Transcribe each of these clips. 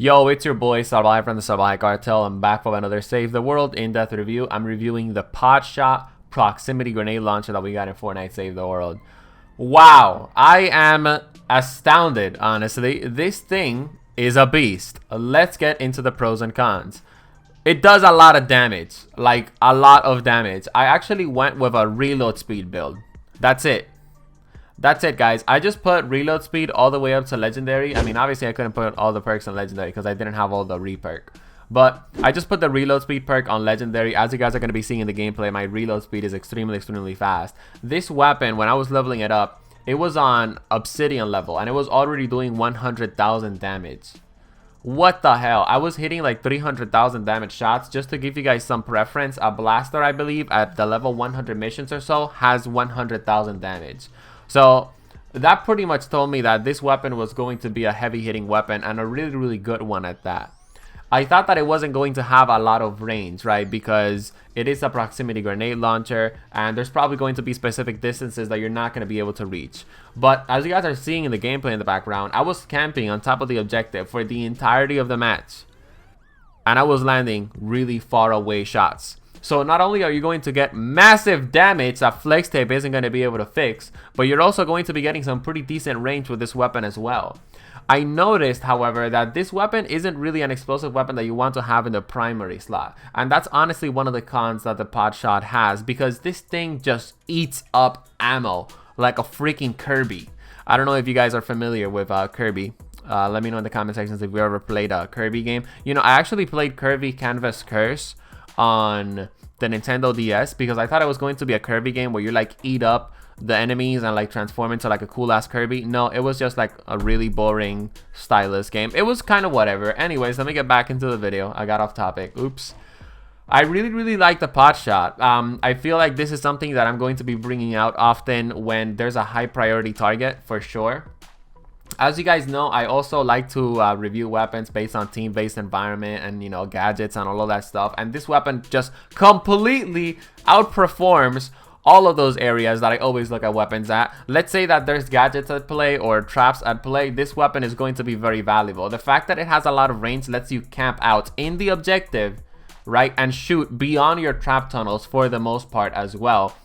Yo, it's your boy Salvaje from the Salvaje Cartel. I'm back for another Save the World in-depth review. I'm reviewing the Potshot proximity grenade launcher that we got in Fortnite Save the World. Wow, I am astounded, honestly. This thing is a beast. Let's get into the pros and cons. It does a lot of damage, like a lot of damage. I actually went with a reload speed build. That's it. That's it, guys. I just put reload speed all the way up to legendary. I mean, obviously I couldn't put all the perks on legendary because I didn't have all the re-perk. But I just put the reload speed perk on legendary. As you guys are going to be seeing in the gameplay, my reload speed is extremely fast. This weapon, when I was leveling it up, it was on obsidian level and it was already doing 100,000 damage. What the hell? I was hitting like 300,000 damage shots. Just to give you guys some preference, a blaster, I believe, at the level 100 missions or so, has 100,000 damage. So that pretty much told me that this weapon was going to be a heavy hitting weapon, and a really good one at that. I thought that it wasn't going to have a lot of range, right? Because it is a proximity grenade launcher and there's probably going to be specific distances that you're not going to be able to reach. But as you guys are seeing in the gameplay in the background, I was camping on top of the objective for the entirety of the match. And I was landing really far away shots. So not only are you going to get massive damage that flex tape isn't going to be able to fix, but you're also going to be getting some pretty decent range with this weapon as well. I noticed, however, that this weapon isn't really an explosive weapon that you want to have in the primary slot. And that's honestly one of the cons that the Potshot has, because this thing just eats up ammo like a freaking Kirby. I don't know if you guys are familiar with Kirby. Let me know in the comment sections if you ever played a Kirby game. You know, I actually played Kirby Canvas Curse on the Nintendo DS because I thought it was going to be a Kirby game where you like eat up the enemies and like transform into like a cool ass Kirby. No, it was just like a really boring stylus game. It was kind of whatever. Anyways, let me get back into the video. I got off topic. Oops. I really like the Potshot. I feel like this is something that I'm going to be bringing out often when there's a high priority target, for sure. As you guys know, I also like to review weapons based on team-based environment and, you know, gadgets and all of that stuff. And this weapon just completely outperforms all of those areas that I always look at weapons at. Let's say that there's gadgets at play or traps at play. This weapon is going to be very valuable. The fact that it has a lot of range lets you camp out in the objective, right, and shoot beyond your trap tunnels for the most part as well.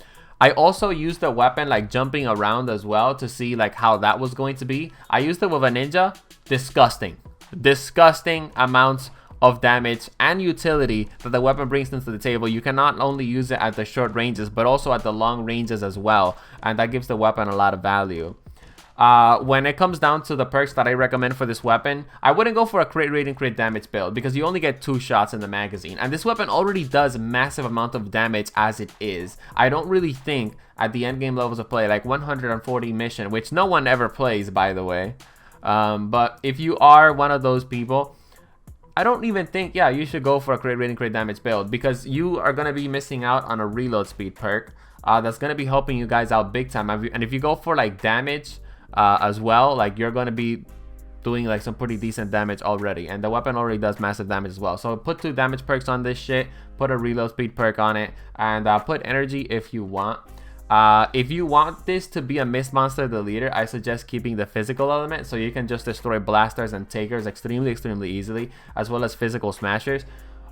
I also used the weapon like jumping around as well to see like how that was going to be. I used it with a ninja. Disgusting amounts of damage and utility that the weapon brings into the table. You can not only use it at the short ranges but also at the long ranges as well, and that gives the weapon a lot of value. When it comes down to the perks that I recommend for this weapon, I wouldn't go for a crit rate and crit damage build because you only get 2 shots in the magazine, and this weapon already does massive amount of damage as it is. I don't really think at the end game levels of play, like 140 mission, which no one ever plays, by the way, but if you are one of those people, I don't even think, yeah, you should go for a crit rate and crit damage build because you are going to be missing out on a reload speed perk that's going to be helping you guys out big time. And if you go for like damage as well, like you're going to be doing like some pretty decent damage already, and the weapon already does massive damage as well. So put 2 damage perks on this shit, put a reload speed perk on it, and put energy if you want. If you want this to be a mist monster deleter, I suggest keeping the physical element so you can just destroy blasters and takers extremely easily, as well as physical smashers.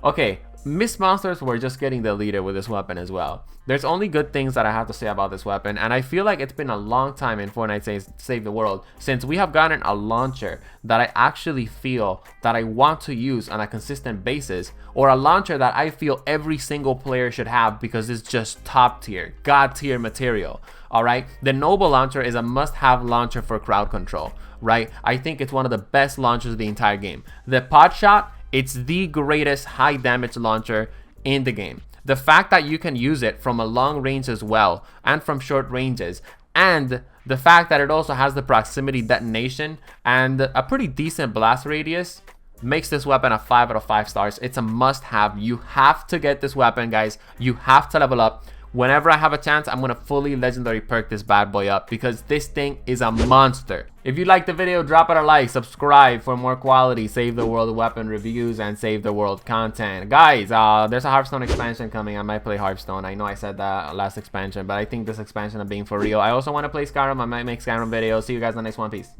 Okay, mist monsters were just getting the leader with this weapon as well. There's only good things that I have to say about this weapon, and I feel like it's been a long time in Fortnite Save the World since we have gotten a launcher that I actually feel that I want to use on a consistent basis, or a launcher that I feel every single player should have because it's just top tier, god tier material. Alright, the Noble launcher is a must-have launcher for crowd control, right? I think it's one of the best launchers of the entire game. The Potshot, it's the greatest high damage launcher in the game. The fact that you can use it from a long range as well and from short ranges, and the fact that it also has the proximity detonation and a pretty decent blast radius makes this weapon a 5 out of 5 stars. It's a must have. You have to get this weapon, guys. You have to level up. Whenever I have a chance, I'm going to fully legendary perk this bad boy up because this thing is a monster. If you liked the video, drop it a like, subscribe for more quality Save the World weapon reviews and Save the World content. Guys, there's a Hearthstone expansion coming. I might play Hearthstone. I know I said that last expansion, but I think this expansion I'm being for real. I also want to play Skyrim. I might make Skyrim videos. See you guys in the next one. Peace.